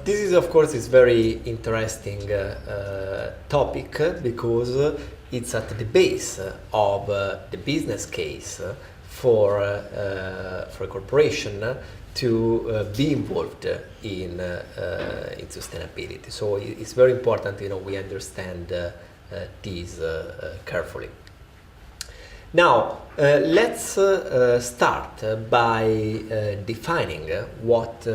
This is, of course, is very interesting topic because it's at the base of the business case for a corporation to be involved in sustainability. So it's very important, we understand this carefully. Now, let's start by defining what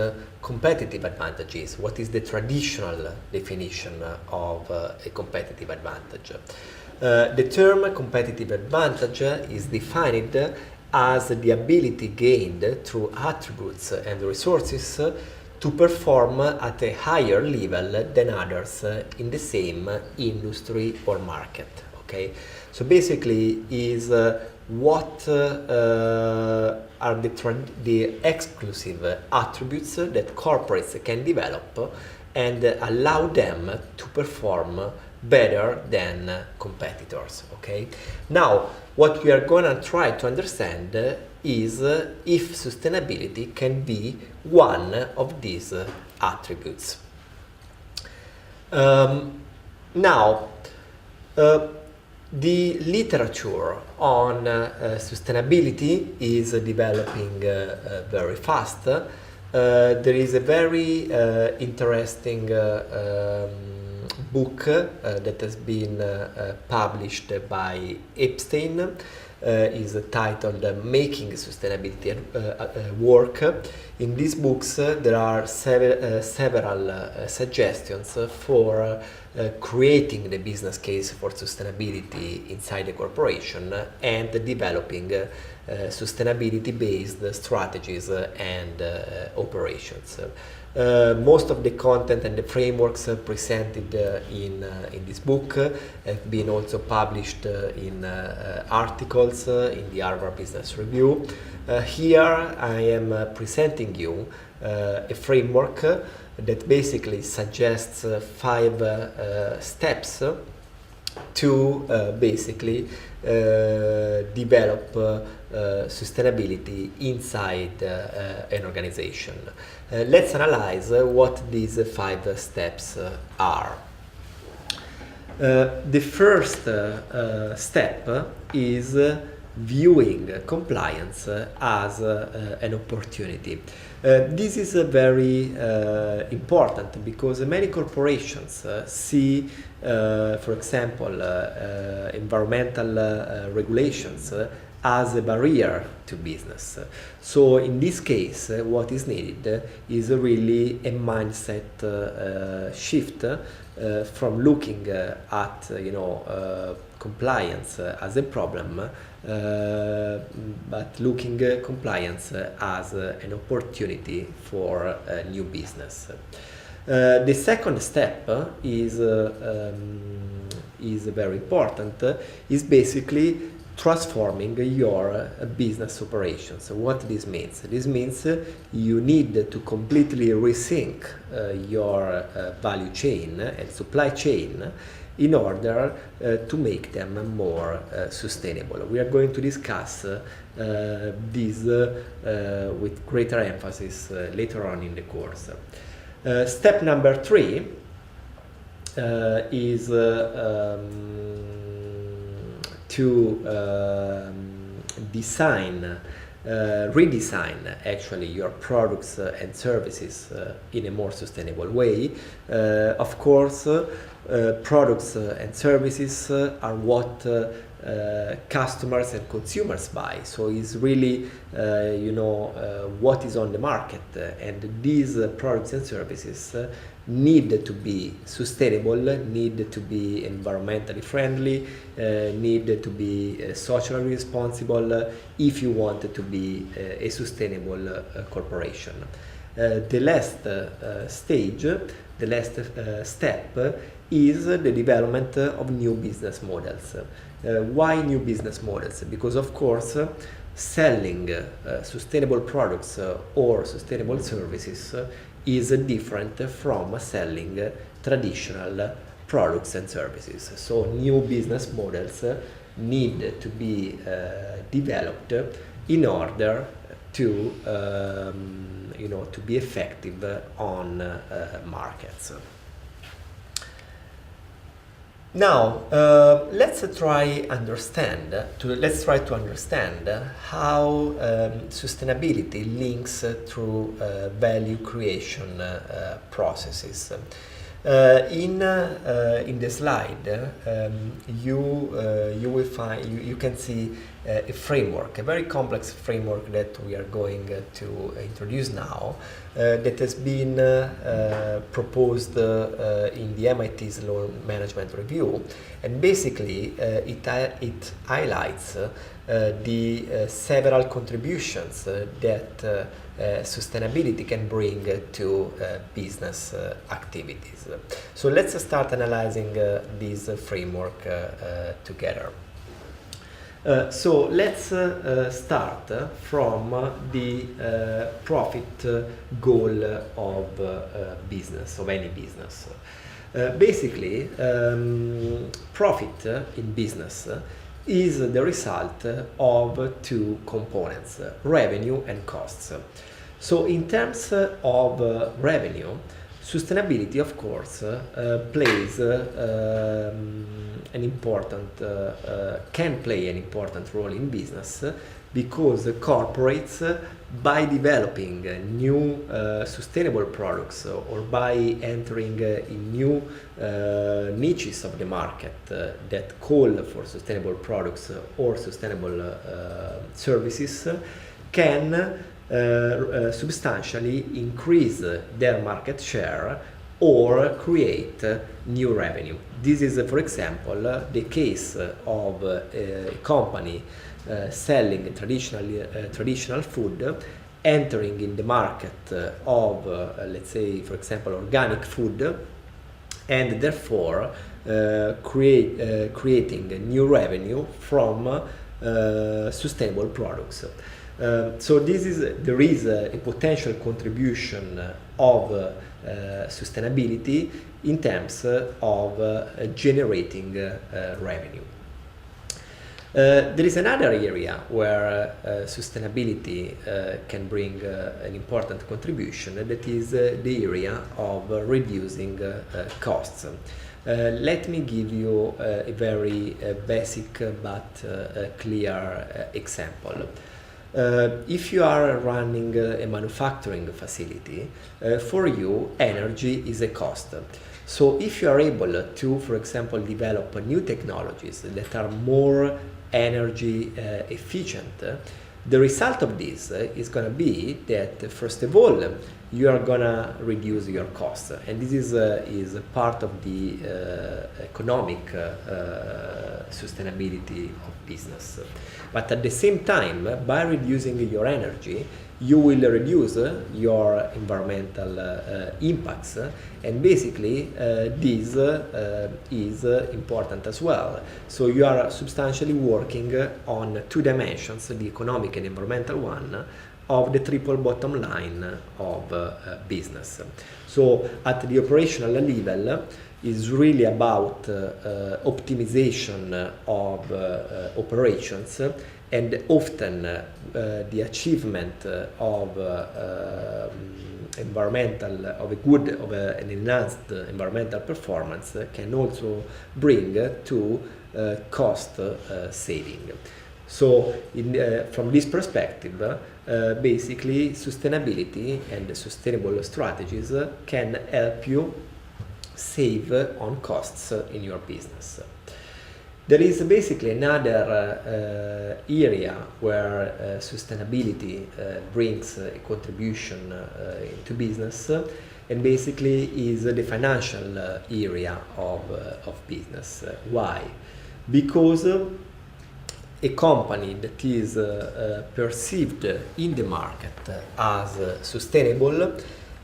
competitive advantage is. What is the traditional definition of a competitive advantage? The term competitive advantage is defined as the ability gained through attributes and resources to perform at a higher level than others in the same industry or market. Okay, so basically is what are the exclusive attributes that corporates can develop and allow them to perform better than competitors. Okay, now what we are going to try to understand is if sustainability can be one of these attributes. Now, the literature on sustainability is developing very fast. There is a very interesting book that has been published by Epstein. Is titled Making Sustainability Work. In these books there are several suggestions for creating the business case for sustainability inside the corporation and developing sustainability based strategies and operations. Most of the content and the frameworks presented in this book have been also published in articles in the Harvard Business Review. Here I am presenting you a framework that basically suggests 5 steps to basically develop sustainability inside an organization. Let's analyze what these 5 steps are. The first step is viewing compliance as an opportunity. This is very important because many corporations see, for example, environmental regulations as a barrier to business. So in this case, what is needed is really a mindset shift from looking at compliance as a problem, but looking compliance as an opportunity for new business. The second step is very important. Is basically transforming your business operations. What this means? This means you need to completely rethink your value chain and supply chain in order to make them more sustainable. We are going to discuss this with greater emphasis later on in the course. Step number 3 is to redesign actually your products and services in a more sustainable way. Of course, products and services are what customers and consumers buy. So it's really what is on the market, and these products and services need to be sustainable, need to be environmentally friendly, need to be socially responsible if you want to be a sustainable corporation. The last stage, the last step is the development of new business models. Why new business models? Because of course selling sustainable products or sustainable services is different from selling traditional products and services. So new business models need to be developed in order to to be effective on markets. Now let's try to understand how sustainability links through value creation processes. In the slide, you can see a framework, a very complex framework that we are going to introduce now, that has been proposed in the MIT's Law Management Review, and basically it highlights the several contributions that sustainability can bring to business activities. So let's start analyzing this framework together. So let's start from the profit goal of business, of any business. Basically, profit in business is the result of two components, revenue and costs. So in terms of revenue, sustainability, of course, plays can play an important role in business, because corporates, by developing new sustainable products or by entering in new niches of the market that call for sustainable products or sustainable services, can substantially increase their market share or create new revenue. This is, for example, the case of a company selling traditional food, entering in the market of, let's say, for example, organic food, and therefore creating new revenue from sustainable products. So there is a potential contribution of sustainability in terms of generating revenue. There is another area where sustainability can bring an important contribution, that is the area of reducing costs. Let me give you a very basic but clear example. If you are running a manufacturing facility, for you energy is a cost. So if you are able to, for example, develop new technologies that are more energy efficient, the result of this is going to be that, first of all, you are going to reduce your costs, and this is part of the economic sustainability of business. But at the same time, by reducing your energy, you will reduce your environmental impacts, and basically this is important as well. So you are substantially working on two dimensions, the economic and environmental one, of the triple bottom line of business. So at the operational level is really about optimization of operations, and often the achievement of an enhanced environmental performance can also bring to cost saving. So from this perspective, basically sustainability and sustainable strategies can help you save on costs in your business. There is basically another area where sustainability brings a contribution into business, and basically is the financial area of business. Why? Because a company that is perceived in the market as sustainable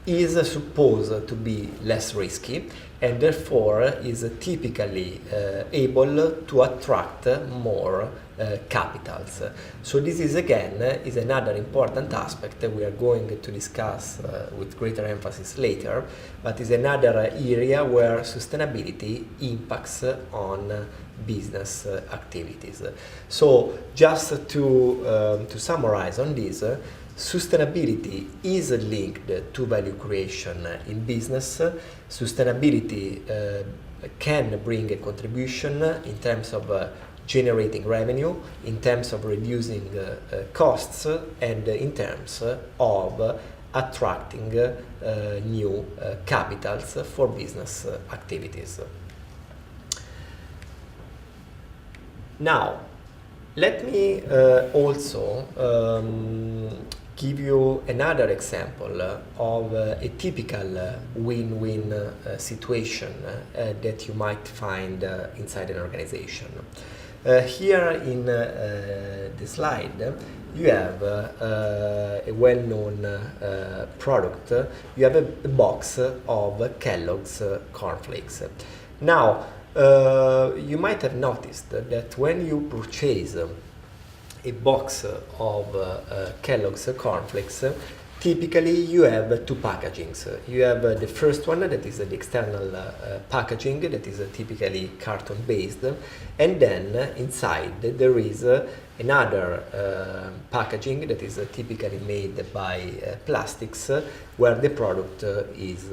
is supposed to be less risky, and therefore is typically able to attract more capitals. So this is another important aspect that we are going to discuss with greater emphasis later, but is another area where sustainability impacts on business activities. So just to summarize on this, sustainability is linked to value creation in business. Sustainability can bring a contribution in terms of generating revenue, in terms of reducing costs, and in terms of attracting new capitals for business activities. Now, let me also give you another example of a typical win-win situation that you might find inside an organization. Here in the slide, you have a well-known product. You have a box of Kellogg's cornflakes. Now, you might have noticed that when you purchase a box of Kellogg's cornflakes, typically you have two packagings. You have the first one, that is the external packaging, that is typically carton based, and then inside there is another packaging that is typically made by plastics, where the product is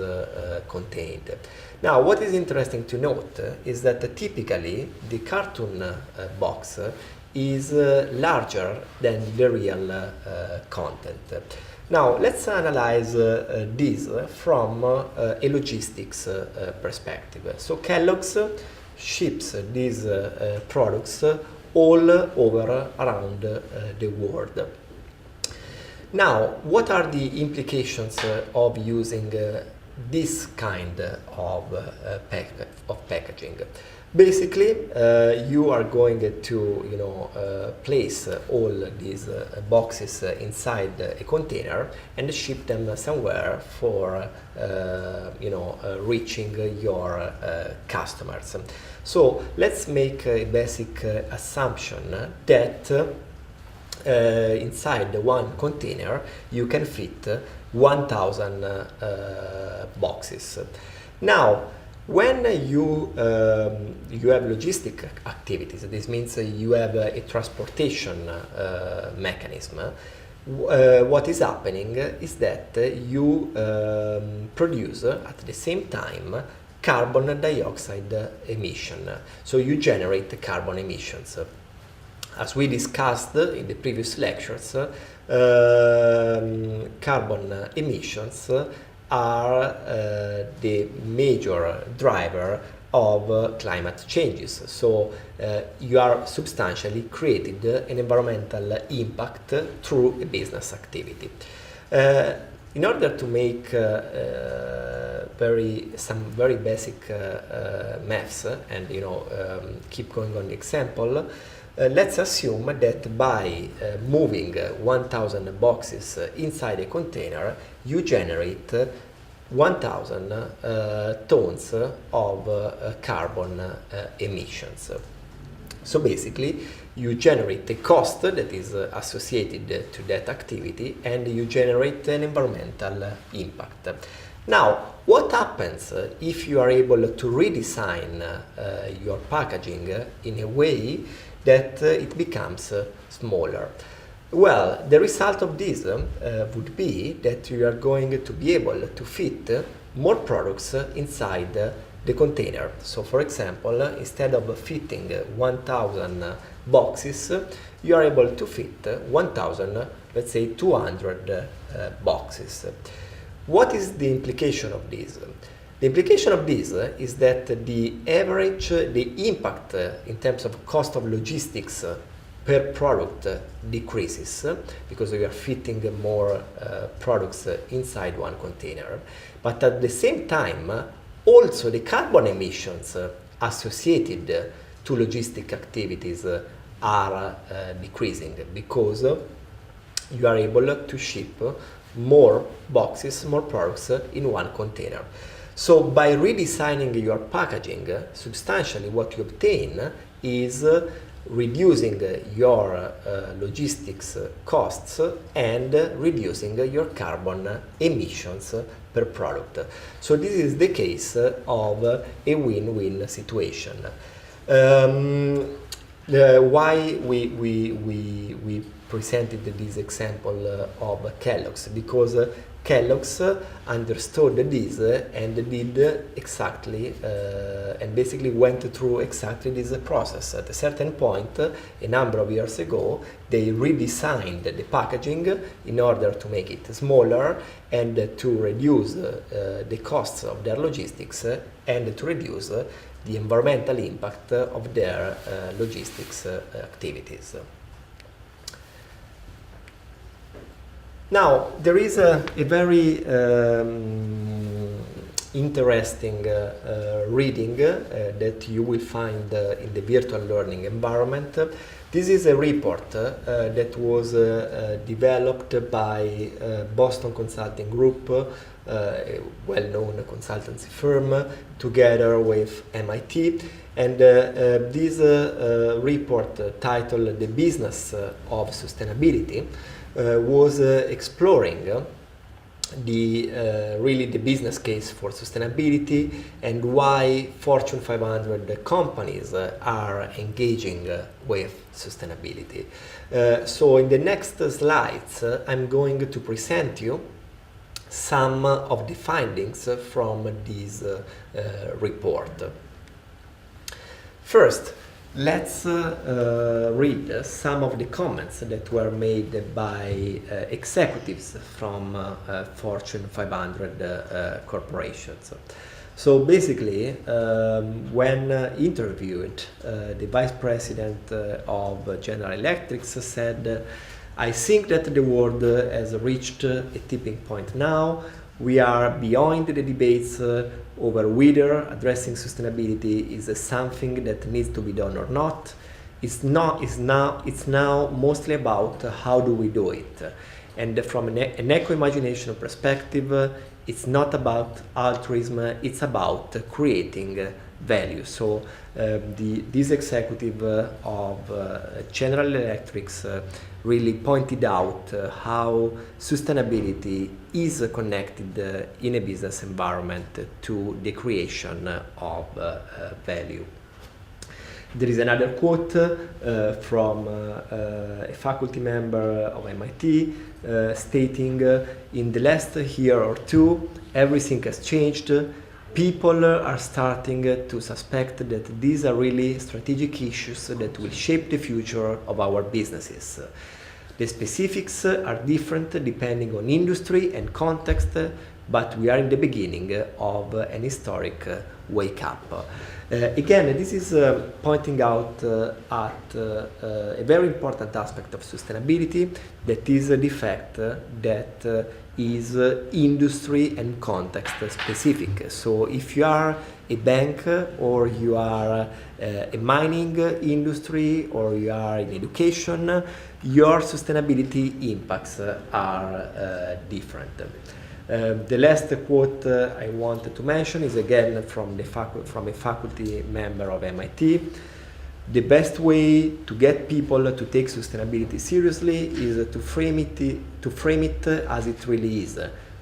contained. Now, what is interesting to note is that typically the carton box is larger than the real content. Now, let's analyze this from a logistics perspective. So Kellogg's ships these products all over around the world. Now, what are the implications of using this kind of packaging? Basically, you are going to place all these boxes inside a container and ship them somewhere for reaching your customers. So let's make a basic assumption that inside one container you can fit 1,000 boxes. Now, when you have logistic activities, this means you have a transportation mechanism. What is happening is that you produce at the same time carbon dioxide emission. So you generate carbon emissions. As we discussed in the previous lectures, carbon emissions are the major driver of climate changes. So you are substantially created an environmental impact through a business activity. In order to make some very basic maths and keep going on the example, let's assume that by moving 1,000 boxes inside a container, you generate 1,000 tons of carbon emissions. So basically, you generate a cost that is associated to that activity, and you generate an environmental impact. Now, what happens if you are able to redesign your packaging in a way that it becomes smaller? Well, the result of this would be that you are going to be able to fit more products inside the container. So, for example, instead of fitting 1,000 boxes, you are able to fit 1,000, let's say 200 boxes. What is the implication of this? The implication of this is that the impact in terms of cost of logistics per product decreases because you are fitting more products inside one container. But at the same time, also the carbon emissions associated to logistic activities are decreasing because you are able to ship more boxes, more products in one container. So by redesigning your packaging, substantially what you obtain is reducing your logistics costs and reducing your carbon emissions per product. So this is the case of a win-win situation. Why we presented this example of Kellogg's? Because Kellogg's understood this and did exactly and basically went through exactly this process. At a certain point, a number of years ago, they redesigned the packaging in order to make it smaller and to reduce the costs of their logistics and to reduce the environmental impact of their logistics activities. Now, there is a very interesting reading that you will find in the virtual learning environment. This is a report that was developed by Boston Consulting Group, a well-known consultancy firm, together with MIT. And this report, titled The Business of Sustainability, was exploring really the business case for sustainability and why Fortune 500 companies are engaging with sustainability. So in the next slides, I'm going to present you some of the findings from this report. First, let's read some of the comments that were made by executives from Fortune 500 corporations. So basically, when interviewed, the vice president of General Electric said, "I think that the world has reached a tipping point now. We are beyond the debates over whether addressing sustainability is something that needs to be done or not. It's now mostly about how do we do it. And from an eco-imagination perspective, it's not about altruism, it's about creating value." So this executive of General Electric really pointed out how sustainability is connected in a business environment to the creation of value. There is another quote from a faculty member of MIT stating, "In the last year or two, everything has changed. People are starting to suspect that these are really strategic issues that will shape the future of our businesses. The specifics are different depending on industry and context, but we are in the beginning of an historic wake-up." Again, this is pointing out at a very important aspect of sustainability, that is the fact that is industry and context specific. So if you are a bank, or you are a mining industry, or you are in education, your sustainability impacts are different. The last quote I wanted to mention is again from a faculty member of MIT. "The best way to get people to take sustainability seriously is to frame it as it really is.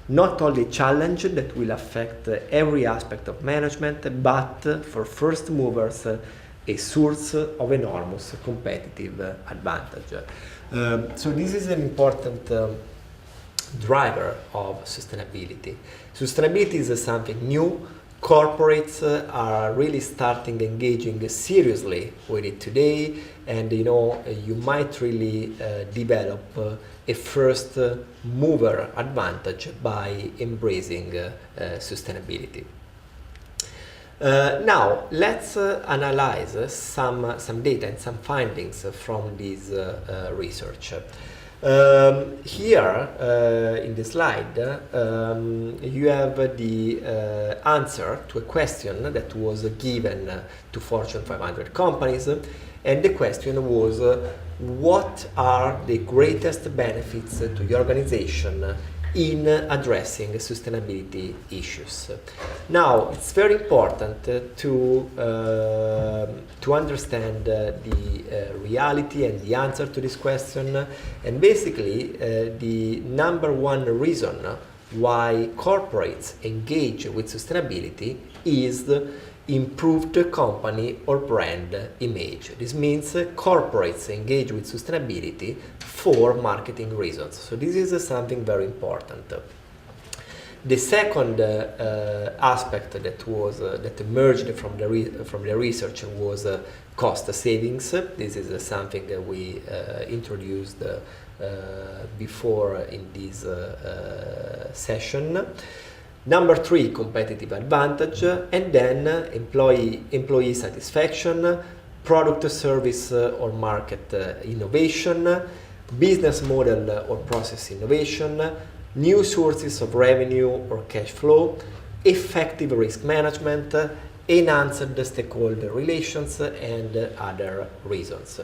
Not only a challenge that will affect every aspect of management, but for first movers, a source of enormous competitive advantage." So this is an important driver of sustainability. Sustainability is something new. Corporates are really starting engaging seriously with it today, and you might really develop a first mover advantage by embracing sustainability. Now let's analyze some data and some findings from this research. Here in the slide you have the answer to a question that was given to Fortune 500 companies, and the question was, what are the greatest benefits to your organization in addressing sustainability issues? Now, it's very important to understand the reality and the answer to this question, and basically the number one reason why corporates engage with sustainability is improved company or brand image. This means corporates engage with sustainability for marketing reasons. So this is something very important. The second aspect that emerged from the research was cost savings. This is something that we introduced before in this session. Number 3, competitive advantage, and then employee satisfaction, product, service or market innovation, business model or process innovation, new sources of revenue or cash flow, effective risk management, enhanced stakeholder relations, and other reasons.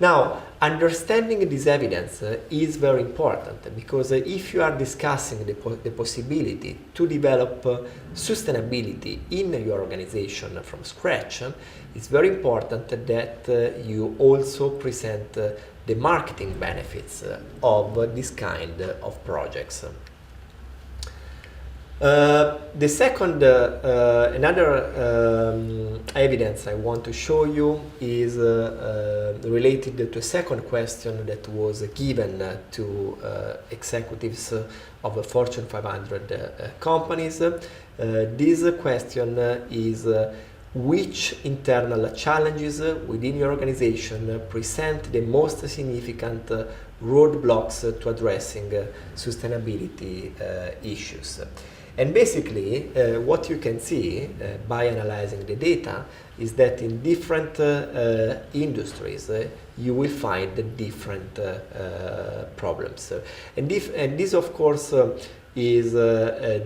Now, understanding this evidence is very important, because if you are discussing the possibility to develop sustainability in your organization from scratch, it's very important that you also present the marketing benefits of this kind of projects. The second, another evidence I want to show you is related to a second question that was given to executives of Fortune 500 companies. This question is which internal challenges within your organization present the most significant roadblocks to addressing sustainability issues. And basically, what you can see by analyzing the data is that in different industries, you will find different problems. And this, of course, is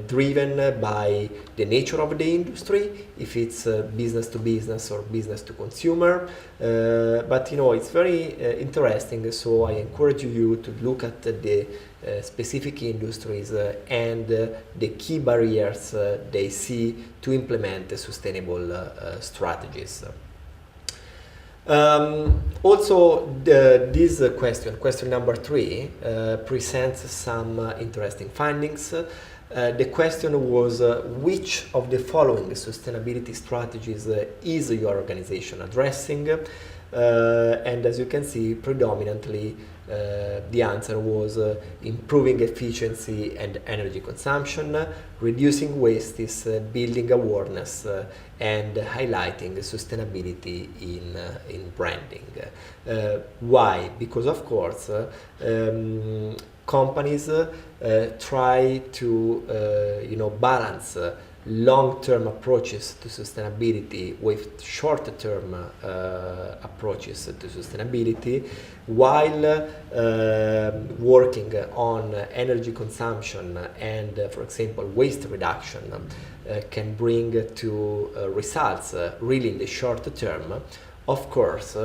driven by the nature of the industry, if it's business to business or business to consumer. But it's very interesting, so I encourage you to look at the specific industries and the key barriers they see to implement sustainable strategies. Also, this question number 3, presents some interesting findings. The question was, which of the following sustainability strategies is your organization addressing? And as you can see, predominantly the answer was improving efficiency and energy consumption, reducing wastes, building awareness, and highlighting sustainability in branding. Why? Because of course companies try to balance long-term approaches to sustainability with short-term approaches to sustainability, while working on energy consumption and, for example, waste reduction can bring to results really in the short term. Of course,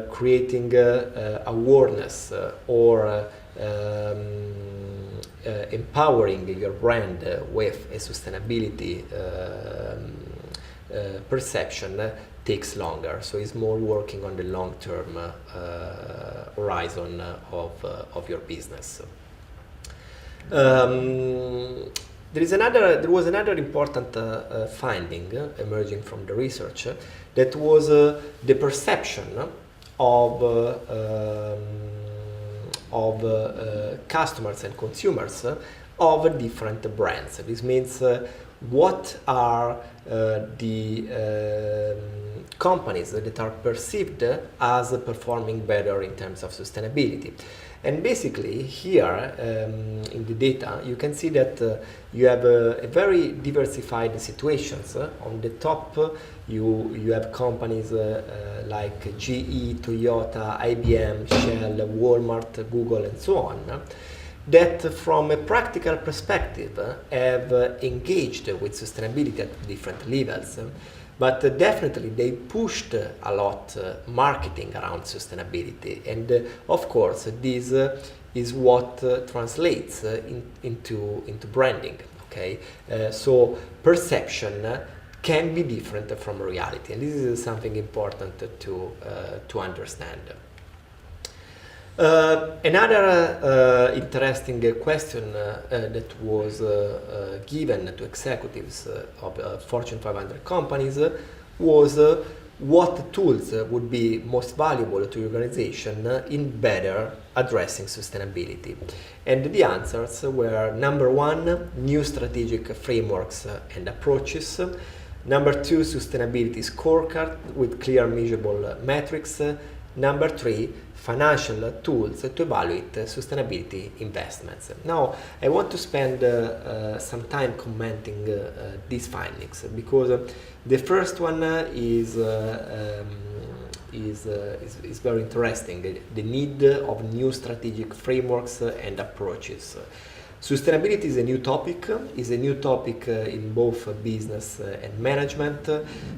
creating awareness or empowering your brand with a sustainability perception takes longer. So it's more working on the long-term horizon of your business. There was another important finding emerging from the research, that was the perception of customers and consumers of different brands. This means what are the companies that are perceived as performing better in terms of sustainability. And basically here in the data you can see that you have a very diversified situations. On the top you have companies like GE, Toyota, IBM, Shell, Walmart, Google, and so on, that from a practical perspective have engaged with sustainability at different levels. But definitely they pushed a lot marketing around sustainability, and of course this is what translates into branding. Okay, so perception can be different from reality, and this is something important to understand. Another interesting question that was given to executives of Fortune 500 companies was what tools would be most valuable to your organization in better addressing sustainability. And the answers were: number one, new strategic frameworks and approaches; number two, sustainability scorecard with clear measurable metrics; number three, financial tools to evaluate sustainability investments. Now, I want to spend some time commenting these findings, because the first one is very interesting: the need of new strategic frameworks and approaches. Sustainability is a new topic, in both business and management.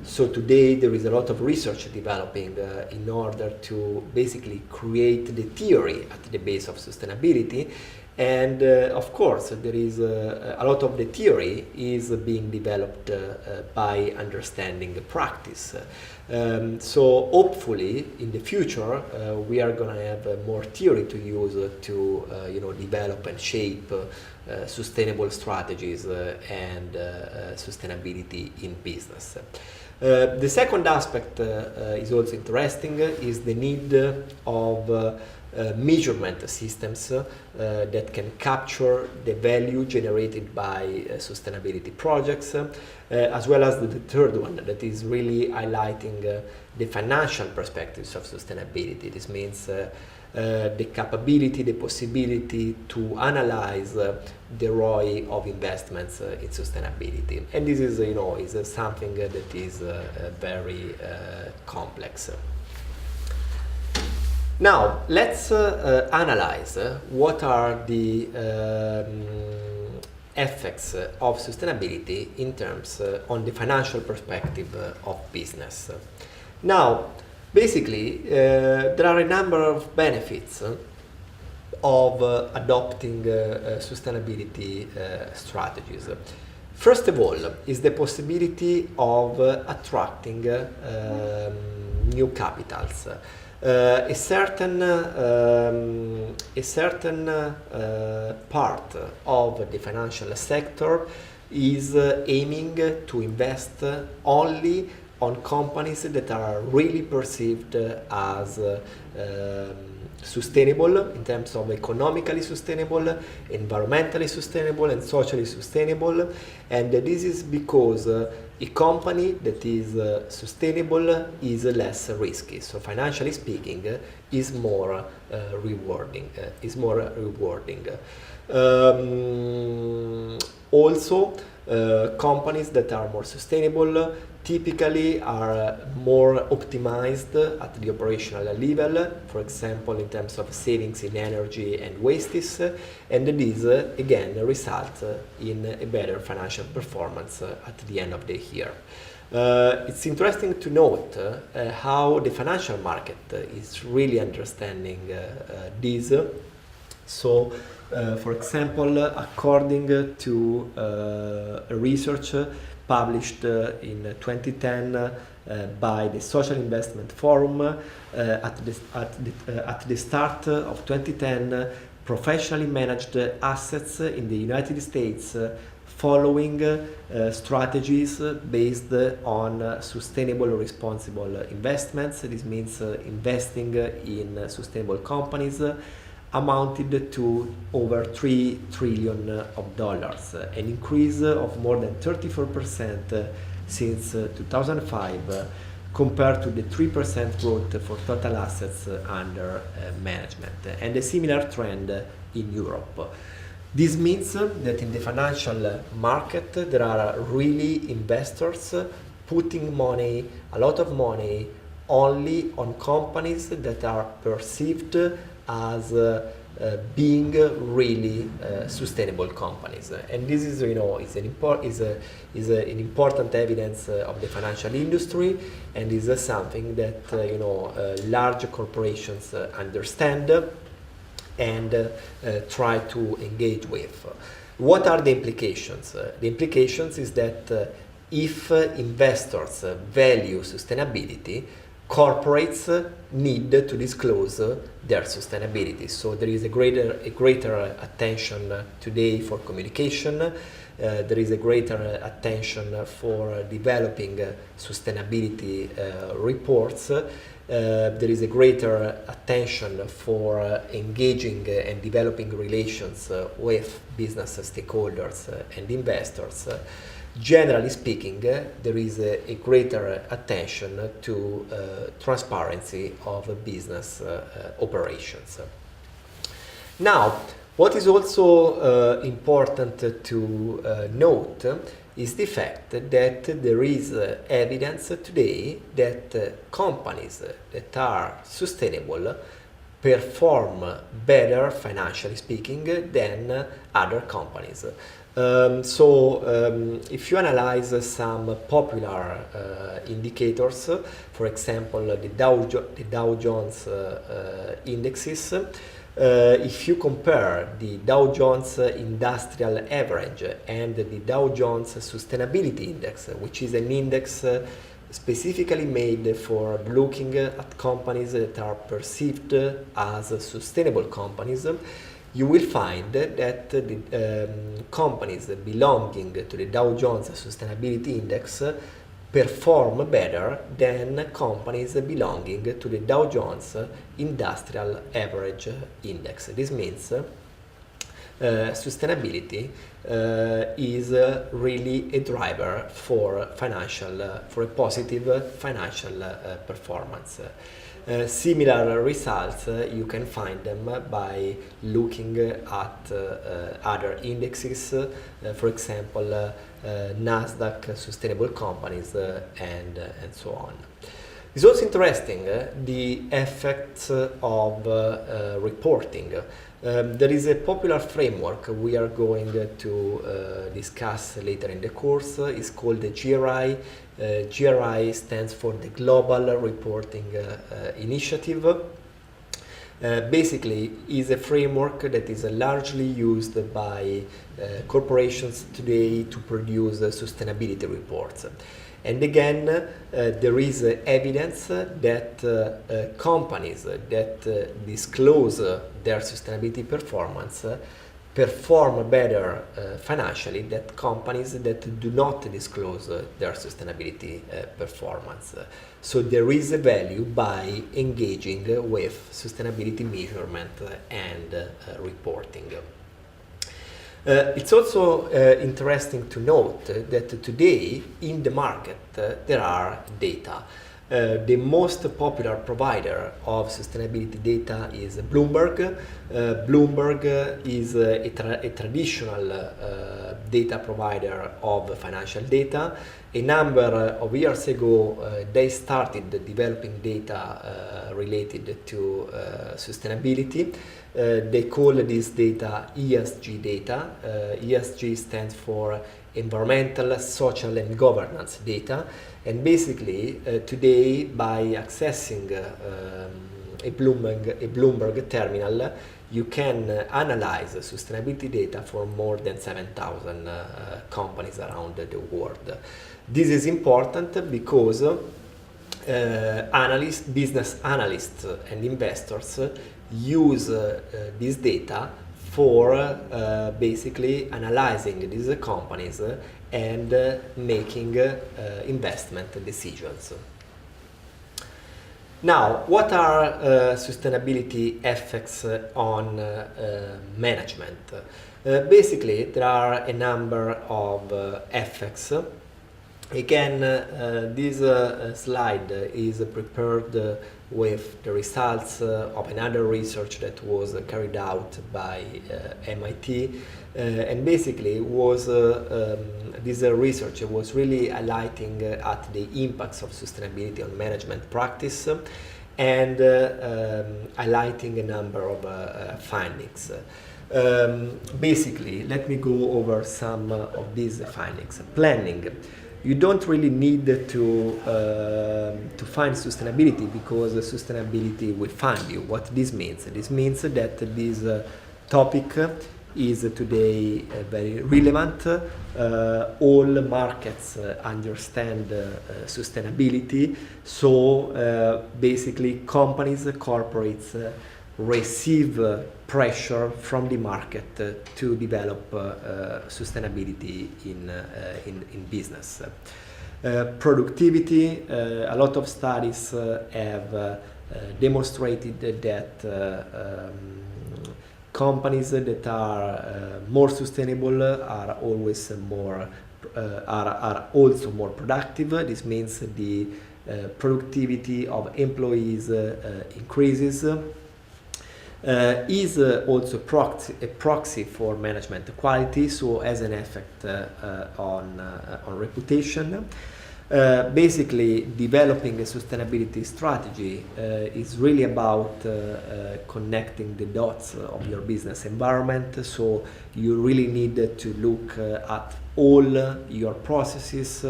So today there is a lot of research developing in order to basically create the theory at the base of sustainability. And of course, there is a lot of the theory is being developed by understanding the practice. So hopefully in the future we are going to have more theory to use to develop and shape sustainable strategies and sustainability in business. The second aspect is also interesting, is the need of measurement systems that can capture the value generated by sustainability projects, as well as the third one that is really highlighting the financial perspectives of sustainability. This means the capability, the possibility to analyze the ROI of investments in sustainability. And this is, is something that is very complex. Now, let's analyze what are the effects of sustainability in terms on the financial perspective of business. Now, basically, there are a number of benefits of adopting sustainability strategies. First of all, is the possibility of attracting new capitals. A certain part of the financial sector is aiming to invest only on companies that are really perceived as sustainable in terms of economically sustainable, environmentally sustainable, and socially sustainable. And this is because a company that is sustainable is less risky. So financially speaking, is more rewarding. Also, companies that are more sustainable typically are more optimized at the operational level, for example, in terms of savings in energy and wastes, and this again results in a better financial performance at the end of the year. It's interesting to note how the financial market is really understanding this. So, for example, according to a research published in 2010 by the Social Investment Forum, at the start of 2010, professionally managed assets in the United States following strategies based on sustainable responsible investments. This means investing in sustainable companies, amounted to over $3 trillion, an increase of more than 34% since 2005, compared to the 3% growth for total assets under management, and a similar trend in Europe. This means that in the financial market there are really investors putting money, a lot of money, only on companies that are perceived as being really sustainable companies, and this is, is an important evidence of the financial industry, and is something that large corporations understand and try to engage with. What are the implications? The implications is that if investors value sustainability, corporates need to disclose their sustainability. So there is a greater attention today for communication. There is a greater attention for developing sustainability reports. There is a greater attention for engaging and developing relations with business stakeholders and investors. Generally speaking, there is a greater attention to transparency of business operations. Now, what is also important to note is the fact that there is evidence today that companies that are sustainable perform better, financially speaking, than other companies. If you analyze some popular indicators, for example, the Dow Jones indexes, if you compare the Dow Jones Industrial Average and the Dow Jones Sustainability Index, which is an index specifically made for looking at companies that are perceived as sustainable companies, you will find that the companies belonging to the Dow Jones Sustainability Index perform better than companies belonging to the Dow Jones Industrial Average Index. This means sustainability is really a driver for a positive financial performance. Similar results you can find them by looking at other indexes, for example Nasdaq Sustainable Companies and so on. It's also interesting the effects of reporting. There is a popular framework we are going to discuss later in the course. It's called the GRI. GRI stands for the Global Reporting Initiative. Basically is a framework that is largely used by corporations today to produce sustainability reports. And again, there is evidence that companies that disclose their sustainability performance perform better financially than companies that do not disclose their sustainability performance. So there is a value by engaging with sustainability measurement and reporting. It's also interesting to note that today in the market there are data. The most popular provider of sustainability data is Bloomberg. Bloomberg is a traditional data provider of financial data. A number of years ago, they started developing data related to sustainability. They call this data ESG data. ESG stands for environmental, social and governance data. And basically today by accessing a Bloomberg terminal, you can analyze sustainability data for more than 7,000 companies around the world. This is important because business analysts and investors use this data for basically analyzing these companies and making investment decisions. Now, what are sustainability effects on management? Basically, there are a number of effects. Again, this slide is prepared with the results of another research that was carried out by MIT, and basically was this research was really highlighting at the impacts of sustainability on management practice and highlighting a number of findings. Basically, let me go over some of these findings. Planning. You don't really need to find sustainability because sustainability will find you. What this means? This means that this topic is today very relevant. All markets understand sustainability, so basically companies, corporates receive pressure from the market to develop sustainability in business. Productivity, a lot of studies have demonstrated that companies that are more sustainable are always are also more productive. This means the productivity of employees increases. Is also a proxy for management quality, so has an effect on reputation. Basically, developing a sustainability strategy is really about connecting the dots of your business environment. So you really need to look at all your processes,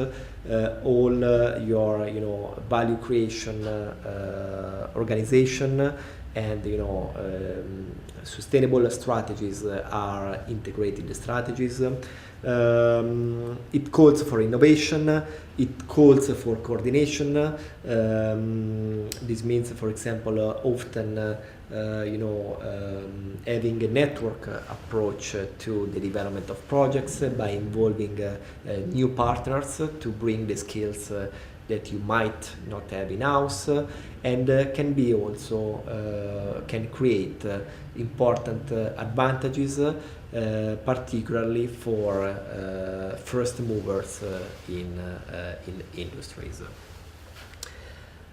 all your value creation organization, and sustainable strategies are integrated strategies. It calls for innovation, it calls for coordination. This means, for example, often having a network approach to the development of projects by involving new partners to bring the skills that you might not have in-house, and can be also can create important advantages, particularly for first movers in industries.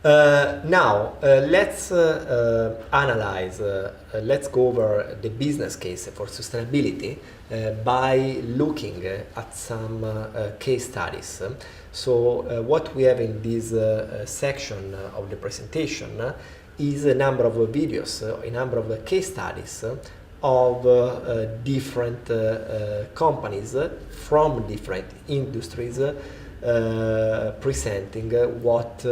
Now let's analyze, let's go over the business case for sustainability by looking at some case studies. So what we have in this section of the presentation is a number of videos, a number of case studies of different companies from different industries presenting what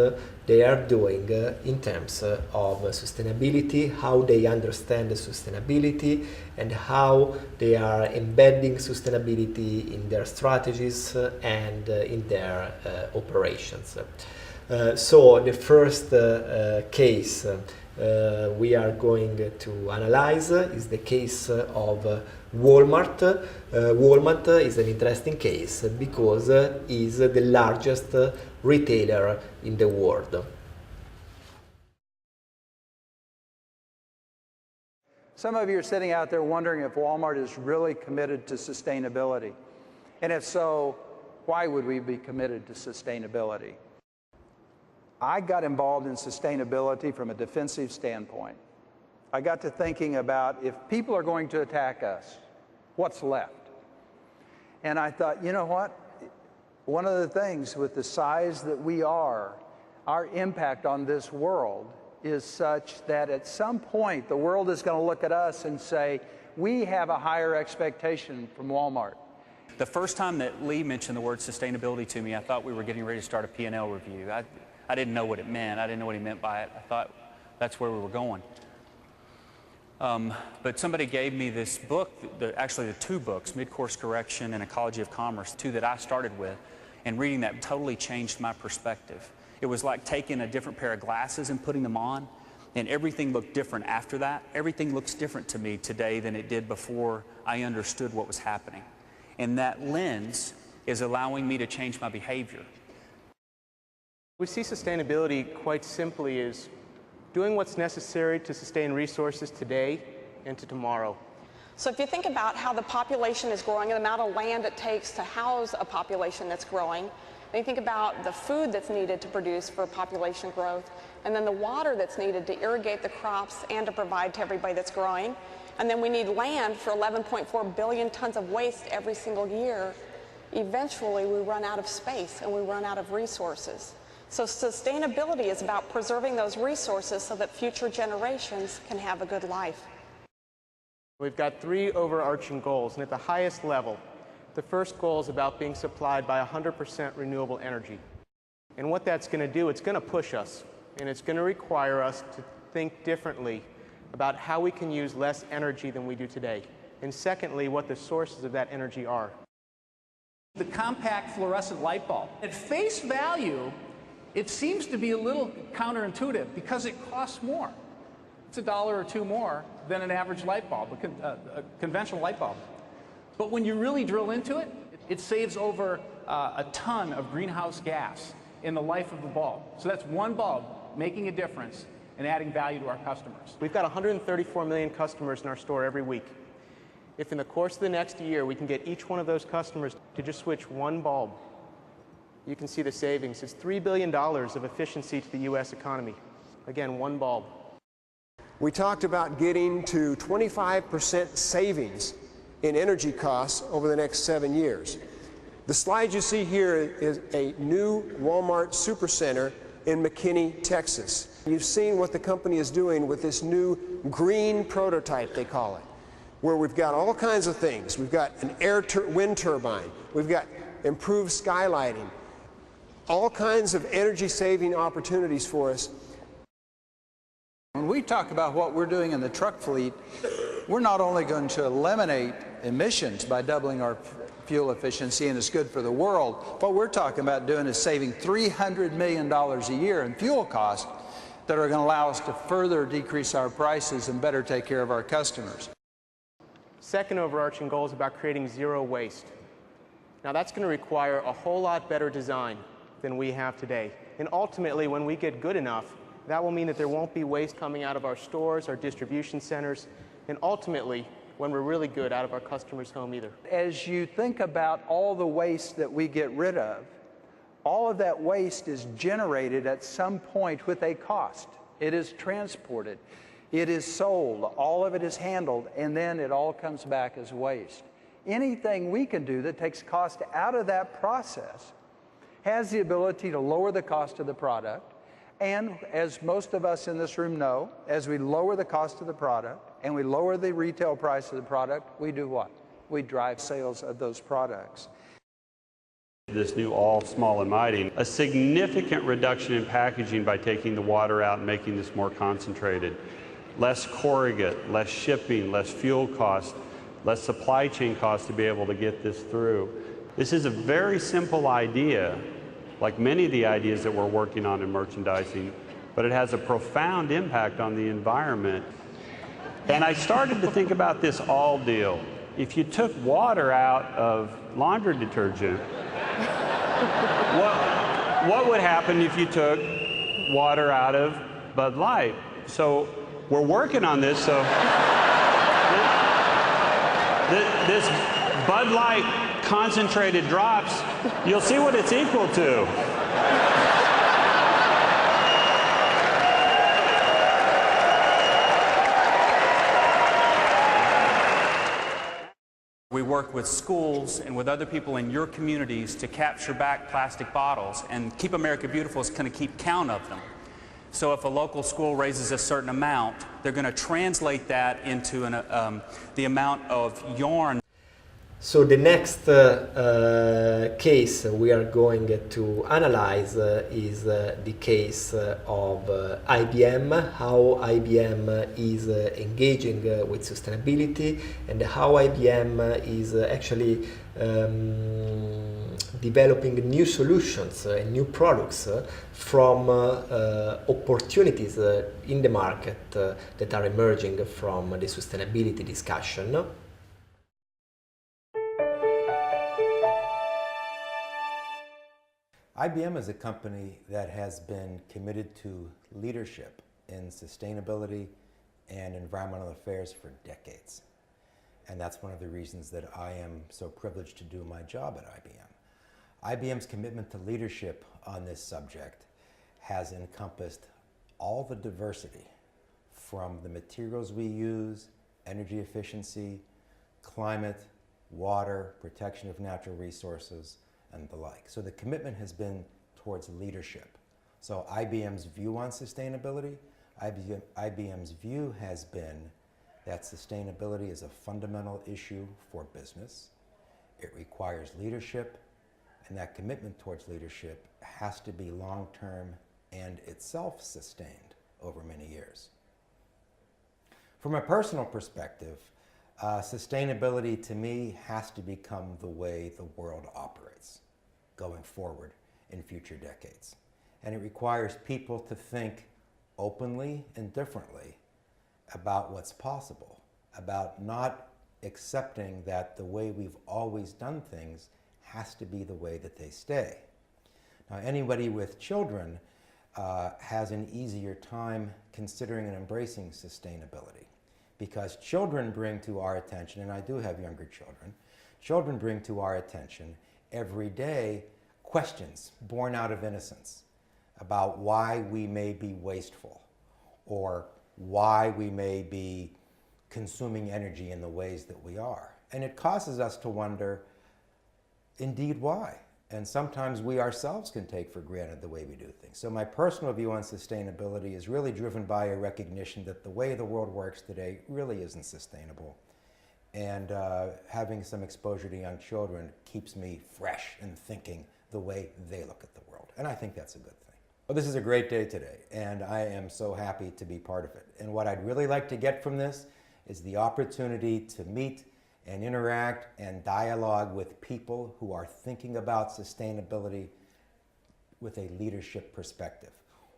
they are doing in terms of sustainability, how they understand sustainability, and how they are embedding sustainability in their strategies and in their operations. So the first case we are going to analyze is the case of Walmart. Walmart is an interesting case because it is the largest retailer in the world. Some of you are sitting out there wondering if Walmart is really committed to sustainability. And if so, why would we be committed to sustainability? I got involved in sustainability from a defensive standpoint. I got to thinking about, if people are going to attack us, what's left? And I thought, you know what? One of the things with the size that we are, our impact on this world is such that at some point the world is going to look at us and say, we have a higher expectation from Walmart. The first time that Lee mentioned the word sustainability to me, I thought we were getting ready to start a P&L review. I didn't know what it meant. I didn't know what he meant by it. I thought that's where we were going. But somebody gave me this book, actually the two books, Mid-Course Correction and Ecology of Commerce, two that I started with, and reading that totally changed my perspective. It was like taking a different pair of glasses and putting them on, and everything looked different after that. Everything looks different to me today than it did before I understood what was happening. And that lens is allowing me to change my behavior. We see sustainability quite simply as doing what's necessary to sustain resources today and to tomorrow. So if you think about how the population is growing and the amount of land it takes to house a population that's growing, then you think about the food that's needed to produce for population growth, and then the water that's needed to irrigate the crops and to provide to everybody that's growing. And then we need land for 11.4 billion tons of waste every single year. Eventually we run out of space and we run out of resources. So sustainability is about preserving those resources so that future generations can have a good life. We've got three overarching goals, and at the highest level, the first goal is about being supplied by 100% renewable energy. And what that's going to do, it's going to push us, and it's going to require us to think differently about how we can use less energy than we do today. and secondly, what the sources of that energy are. The compact fluorescent light bulb. At face value, it seems to be a little counterintuitive because it costs more. It's $1 or $2 more than an average light bulb, a conventional light bulb. But when you really drill into it, it saves over a ton of greenhouse gas in the life of the bulb. So that's one bulb making a difference and adding value to our customers. We've got 134 million customers in our store every week. If in the course of the next year we can get each one of those customers to just switch one bulb, you can see the savings. It's $3 billion of efficiency to the U.S. economy. Again, one bulb. We talked about getting to 25% savings in energy costs over the next 7 years. The slide you see here is a new Walmart Supercenter in McKinney, Texas. You've seen what the company is doing with this new green prototype, they call it, where we've got all kinds of things. We've got an wind turbine. We've got improved skylighting. All kinds of energy-saving opportunities for us. When we talk about what we're doing in the truck fleet, we're not only going to eliminate emissions by doubling our fuel efficiency, and it's good for the world. What we're talking about doing is saving $300 million a year in fuel costs that are going to allow us to further decrease our prices and better take care of our customers. Second overarching goal is about creating zero waste. Now that's going to require a whole lot better design than we have today. And ultimately, when we get good enough, that will mean that there won't be waste coming out of our stores, our distribution centers, and ultimately, when we're really good, out of our customers' home either. As you think about all the waste that we get rid of, all of that waste is generated at some point with a cost. It is transported, it is sold, all of it is handled, and then it all comes back as waste. Anything we can do that takes cost out of that process has the ability to lower the cost of the product. And as most of us in this room know, as we lower the cost of the product and we lower the retail price of the product, we do what? We drive sales of those products. This new all small and mighty, a significant reduction in packaging by taking the water out and making this more concentrated. Less corrugate, less shipping, less fuel cost, less supply chain costs to be able to get this through. This is a very simple idea, like many of the ideas that we're working on in merchandising, but it has a profound impact on the environment. And I started to think about this all deal. If you took water out of laundry detergent, what would happen if you took water out of Bud Light? So we're working on this. So this Bud Light concentrated drops, you'll see what it's equal to. We work with schools and with other people in your communities to capture back plastic bottles, and Keep America Beautiful is going to keep count of them. So if a local school raises a certain amount, they're going to translate that into the amount of yarn. So the next case we are going to analyze is the case of IBM, how IBM is engaging with sustainability, and how IBM is actually developing new solutions and new products from opportunities in the market that are emerging from the sustainability discussion. IBM is a company that has been committed to leadership in sustainability and environmental affairs for decades. And that's one of the reasons that I am so privileged to do my job at IBM. IBM's commitment to leadership on this subject has encompassed all the diversity from the materials we use, energy efficiency, climate, water, protection of natural resources, and the like. So the commitment has been towards leadership. So IBM's view on sustainability, IBM's view has been that sustainability is a fundamental issue for business. It requires leadership, and that commitment towards leadership has to be long-term and itself sustained over many years. From a personal perspective, Sustainability to me has to become the way the world operates going forward in future decades. And it requires people to think openly and differently about what's possible, about not accepting that the way we've always done things has to be the way that they stay. Now, anybody with children has an easier time considering and embracing sustainability, because children bring to our attention, and I do have younger children bring to our attention every day questions born out of innocence about why we may be wasteful or why we may be consuming energy in the ways that we are. And it causes us to wonder, indeed, why? And sometimes we ourselves can take for granted the way we do things. So my personal view on sustainability is really driven by a recognition that the way the world works today really isn't sustainable. And having some exposure to young children keeps me fresh in thinking the way they look at the world. And I think that's a good thing. Well, this is a great day today, and I am so happy to be part of it. And what I'd really like to get from this is the opportunity to meet and interact and dialogue with people who are thinking about sustainability with a leadership perspective.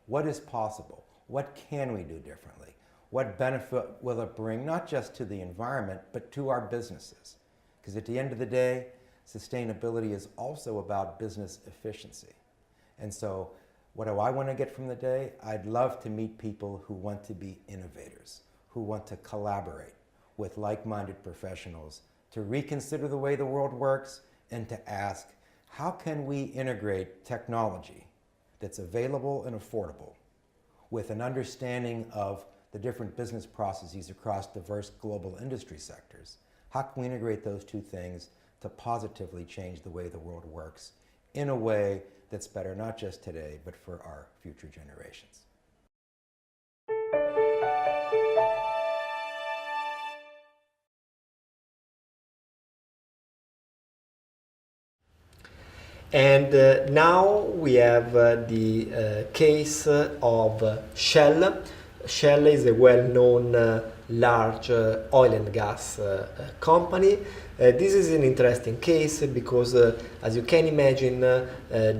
What is possible? What can we do differently? What benefit will it bring, not just to the environment, but to our businesses? Because at the end of the day, sustainability is also about business efficiency. And so, what do I want to get from the day? I'd love to meet people who want to be innovators, who want to collaborate with like-minded professionals to reconsider the way the world works and to ask, how can we integrate technology that's available and affordable with an understanding of the different business processes across diverse global industry sectors? How can we integrate those two things to positively change the way the world works in a way that's better not just today, but for our future generations? And now we have the case of Shell. Shell is a well-known large oil and gas company. This is an interesting case because, as you can imagine,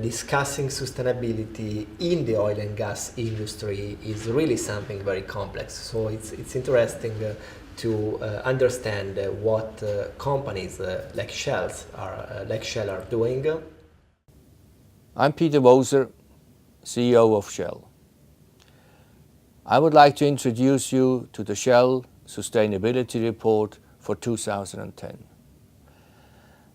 discussing sustainability in the oil and gas industry is really something very complex. So it's interesting to understand what companies like Shell are doing. I'm Peter Moser, CEO of Shell. I would like to introduce you to the Shell Sustainability Report for 2010.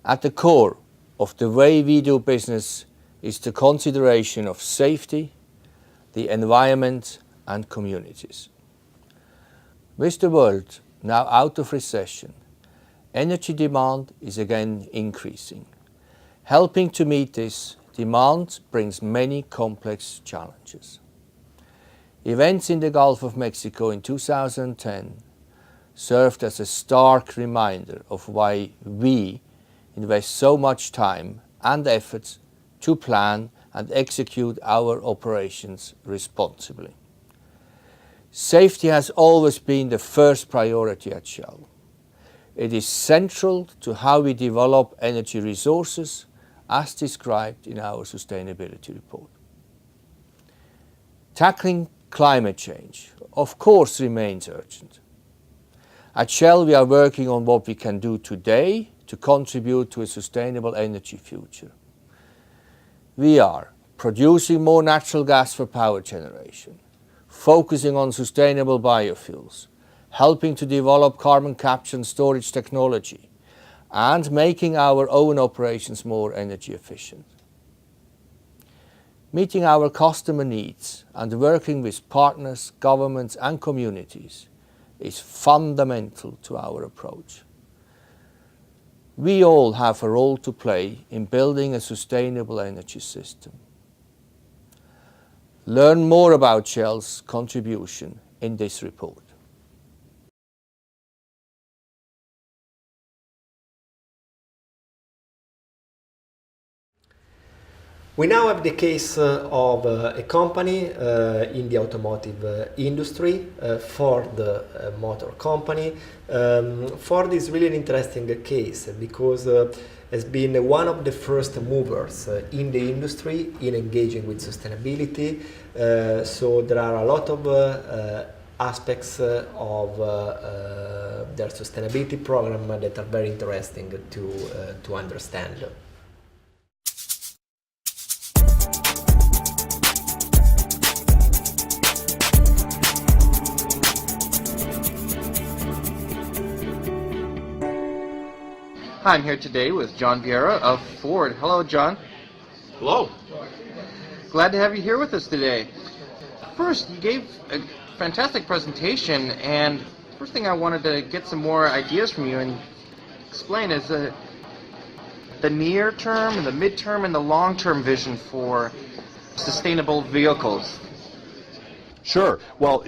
At the core of the way we do business is the consideration of safety, the environment, and communities. With the world now out of recession, energy demand is again increasing. Helping to meet this demand brings many complex challenges. Events in the Gulf of Mexico in 2010 served as a stark reminder of why we invest so much time and effort to plan and execute our operations responsibly. Safety has always been the first priority at Shell. It is central to how we develop energy resources, as described in our sustainability report. Tackling climate change, of course, remains urgent. At Shell, we are working on what we can do today to contribute to a sustainable energy future. We are producing more natural gas for power generation, focusing on sustainable biofuels, helping to develop carbon capture and storage technology, and making our own operations more energy efficient. Meeting our customer needs and working with partners, governments, and communities is fundamental to our approach. We all have a role to play in building a sustainable energy system. Learn more about Shell's contribution in this report. We now have the case of a company in the automotive industry, Ford Motor Company. Ford is really an interesting case because has been one of the first movers in the industry in engaging with sustainability. So there are a lot of aspects of their sustainability program that are very interesting to understand. Hi, I'm here today with John Vieira of Ford. Hello, John. Hello. Glad to have you here with us today. First, you gave a fantastic presentation, and the first thing I wanted to get some more ideas from you and explain is the near term and the midterm and the long term vision for sustainable vehicles. Sure. Well,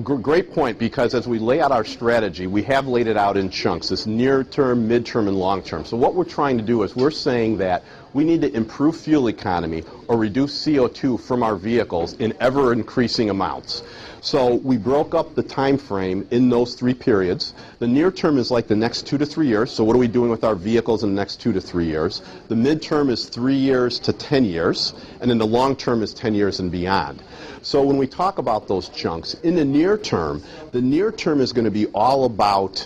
great point, because as we lay out our strategy, we have laid it out in chunks, this near term, midterm, and long term. So what we're trying to do is we're saying that we need to improve fuel economy or reduce CO2 from our vehicles in ever increasing amounts. So we broke up the time frame in those three periods. The near term is like the next 2 to 3 years. So what are we doing with our vehicles in the next 2 to 3 years? The midterm is 3 years to 10 years, and then the long term is 10 years and beyond. So when we talk about those chunks, in the near term is going to be all about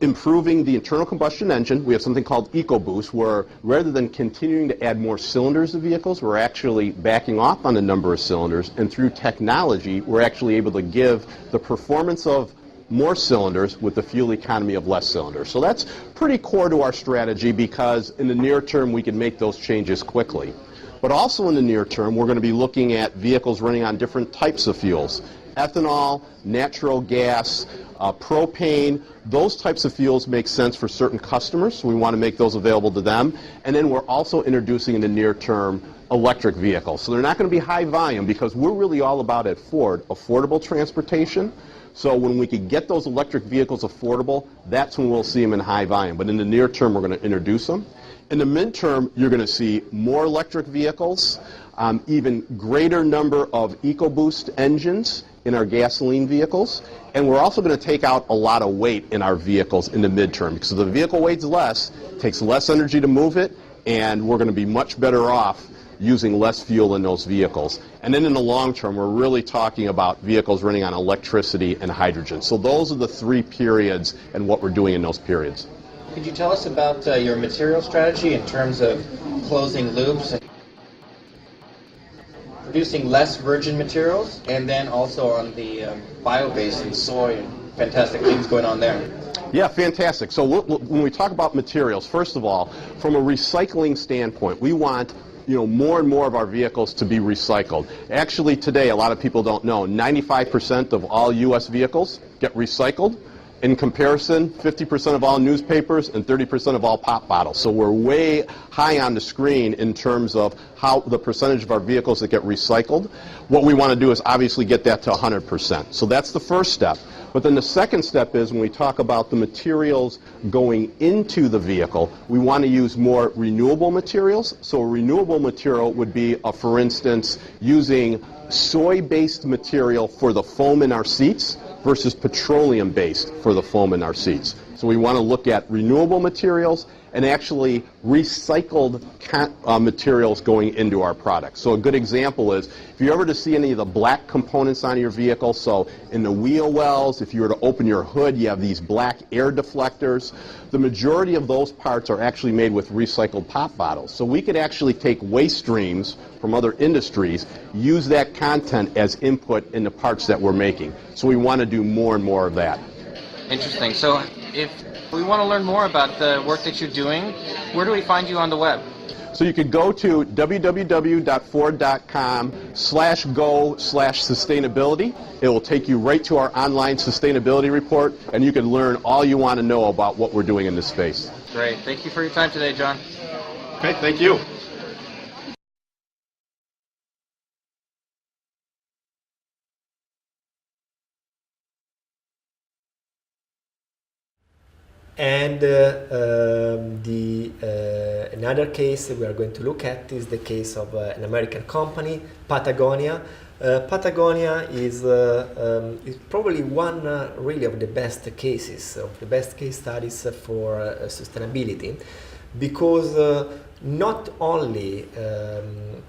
improving the internal combustion engine. We have something called EcoBoost, where rather than continuing to add more cylinders to vehicles, we're actually backing off on the number of cylinders, and through technology, we're actually able to give the performance of more cylinders with the fuel economy of less cylinders. So that's pretty core to our strategy, because in the near term, we can make those changes quickly. But also in the near term, we're going to be looking at vehicles running on different types of fuels. Ethanol, natural gas, propane, those types of fuels make sense for certain customers, so we want to make those available to them. And then we're also introducing in the near term electric vehicles. So they're not going to be high volume, because we're really all about at Ford affordable transportation. So when we can get those electric vehicles affordable, that's when we'll see them in high volume. But in the near term, we're going to introduce them. In the midterm, you're going to see more electric vehicles, even greater number of EcoBoost engines in our gasoline vehicles, and we're also going to take out a lot of weight in our vehicles in the midterm, because if the vehicle weighs less, it takes less energy to move it, and we're going to be much better off using less fuel in those vehicles. And then in the long term, we're really talking about vehicles running on electricity and hydrogen. So those are the three periods and what we're doing in those periods. Could you tell us about your material strategy in terms of closing loops and producing less virgin materials, and then also on the bio-based and soy and fantastic things going on there? Yeah, fantastic. So when we talk about materials, first of all, from a recycling standpoint, we want more and more of our vehicles to be recycled. Actually, today, a lot of people don't know, 95% of all U.S. vehicles get recycled. In comparison, 50% of all newspapers and 30% of all pop bottles. So we're way high on the screen in terms of how the percentage of our vehicles that get recycled. What we want to do is obviously get that to 100%. So that's the first step. But then the second step is when we talk about the materials going into the vehicle, we want to use more renewable materials. So a renewable material would be, for instance, using soy-based material for the foam in our seats versus petroleum-based for the foam in our seats. So we want to look at renewable materials and actually recycled materials going into our products. So a good example is, if you ever to see any of the black components on your vehicle, so in the wheel wells, if you were to open your hood, you have these black air deflectors. The majority of those parts are actually made with recycled pop bottles. So we could actually take waste streams from other industries, use that content as input in the parts that we're making. So we want to do more and more of that. Interesting. So if we want to learn more about the work that you're doing, where do we find you on the web? So you could go to www.ford.com/go/sustainability. It will take you right to our online sustainability report, and you can learn all you want to know about what we're doing in this space. Great. Thank you for your time today, John. Okay, thank you. And another case we are going to look at is the case of an American company, Patagonia. Patagonia is probably one really of the best cases, of the best case studies for sustainability, because not only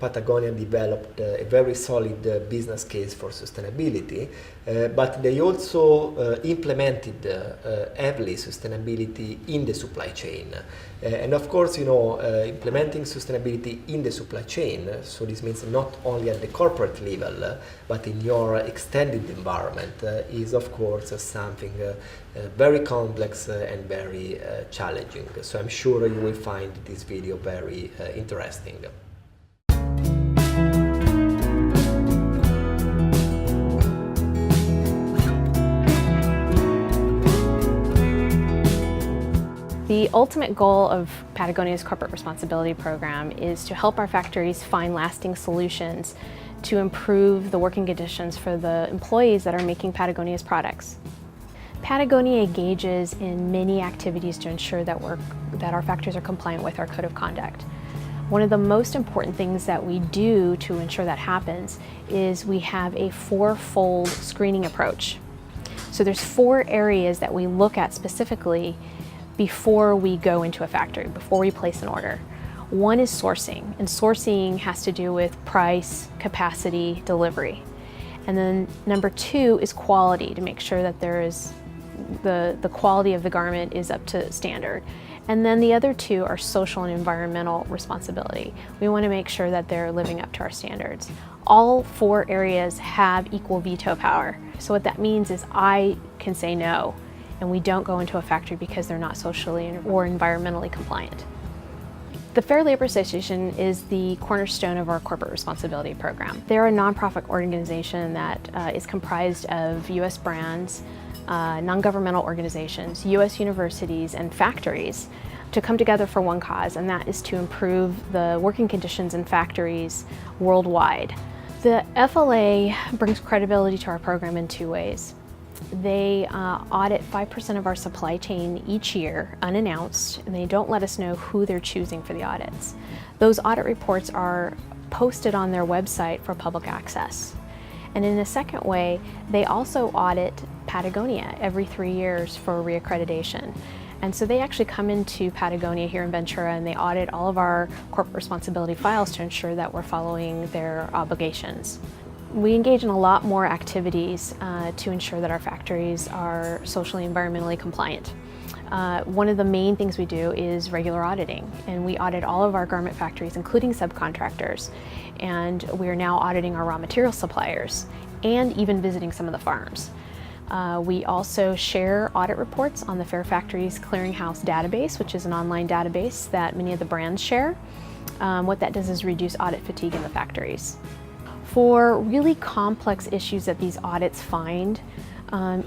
Patagonia developed a very solid business case for sustainability, but they also implemented heavily sustainability in the supply chain. And of course, implementing sustainability in the supply chain, so this means not only at the corporate level, but in your extended environment, is of course something very complex and very challenging. So I'm sure you will find this video very interesting. The ultimate goal of Patagonia's corporate responsibility program is to help our factories find lasting solutions to improve the working conditions for the employees that are making Patagonia's products. Patagonia engages in many activities to ensure that our factories are compliant with our code of conduct. One of the most important things that we do to ensure that happens is we have a four-fold screening approach. So there's 4 areas that we look at specifically before we go into a factory, before we place an order. One is sourcing, and sourcing has to do with price, capacity, delivery. And then number 2 is quality, to make sure that there is the quality of the garment is up to standard. And then the other 2 are social and environmental responsibility. We want to make sure that they're living up to our standards. All 4 areas have equal veto power. So what that means is I can say no, and we don't go into a factory because they're not socially or environmentally compliant. The Fair Labor Association is the cornerstone of our corporate responsibility program. They're a nonprofit organization that is comprised of U.S. brands, non-governmental organizations, U.S. universities, and factories to come together for one cause, and that is to improve the working conditions in factories worldwide. The FLA brings credibility to our program in 2 ways. They audit 5% of our supply chain each year, unannounced, and they don't let us know who they're choosing for the audits. Those audit reports are posted on their website for public access. And in a second way, they also audit Patagonia every 3 years for reaccreditation. And so they actually come into Patagonia here in Ventura and they audit all of our corporate responsibility files to ensure that we're following their obligations. We engage in a lot more activities to ensure that our factories are socially and environmentally compliant. One of the main things we do is regular auditing, and we audit all of our garment factories, including subcontractors, and we are now auditing our raw material suppliers and even visiting some of the farms. We also share audit reports on the Fair Factories Clearinghouse database, which is an online database that many of the brands share. What that does is reduce audit fatigue in the factories. For really complex issues that these audits find,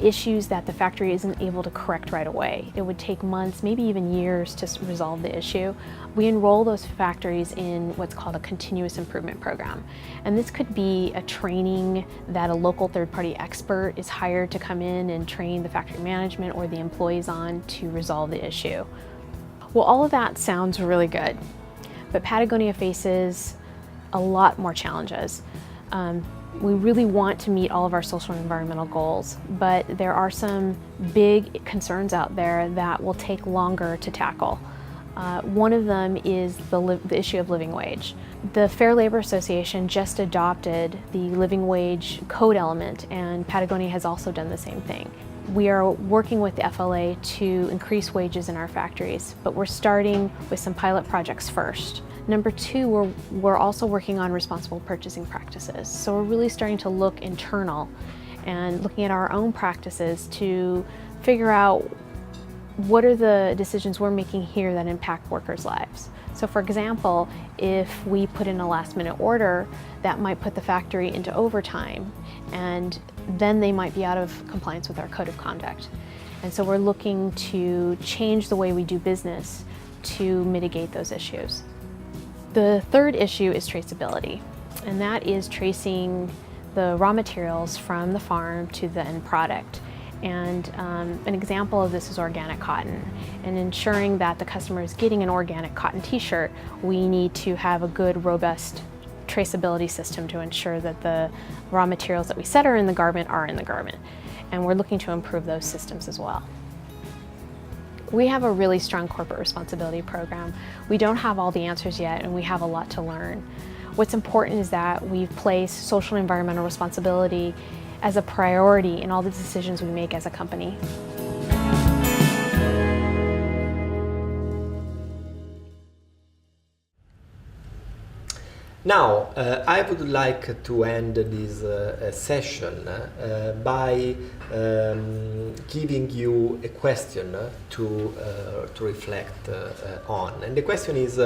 issues that the factory isn't able to correct right away, it would take months, maybe even years to resolve the issue, we enroll those factories in what's called a continuous improvement program. And this could be a training that a local third-party expert is hired to come in and train the factory management or the employees on to resolve the issue. Well, all of that sounds really good, but Patagonia faces a lot more challenges. We really want to meet all of our social and environmental goals, but there are some big concerns out there that will take longer to tackle. One of them is the issue of living wage. The Fair Labor Association just adopted the living wage code element, and Patagonia has also done the same thing. We are working with the FLA to increase wages in our factories, but we're starting with some pilot projects first. Number 2, we're also working on responsible purchasing practices. So we're really starting to look internal and looking at our own practices to figure out what are the decisions we're making here that impact workers' lives. So for example, if we put in a last-minute order, that might put the factory into overtime, and then they might be out of compliance with our code of conduct. And so we're looking to change the way we do business to mitigate those issues. The third issue is traceability, and that is tracing the raw materials from the farm to the end product. And an example of this is organic cotton. And ensuring that the customer is getting an organic cotton t-shirt, we need to have a good, robust traceability system to ensure that the raw materials that we said are in the garment are in the garment. And we're looking to improve those systems as well. We have a really strong corporate responsibility program. We don't have all the answers yet, and we have a lot to learn. What's important is that we've placed social and environmental responsibility as a priority in all the decisions we make as a company. Now, I would like to end this session by giving you a question to reflect on. And the question is,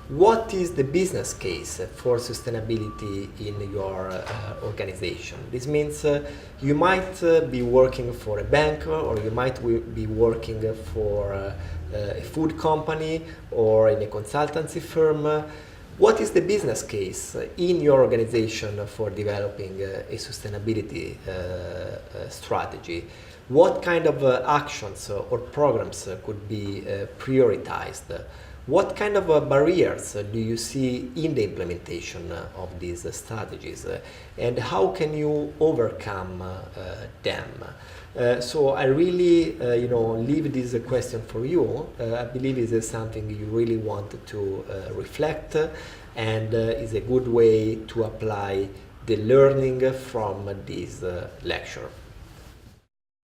what is the business case for sustainability in your organization? This means you might be working for a bank, or you might be working for a food company or in a consultancy firm. What is the business case in your organization for developing a sustainability strategy? What kind of actions or programs could be prioritized? What kind of barriers do you see in the implementation of these strategies, and how can you overcome them? So I really, leave this question for you. I believe it is something you really want to reflect, and is a good way to apply the learning from this lecture.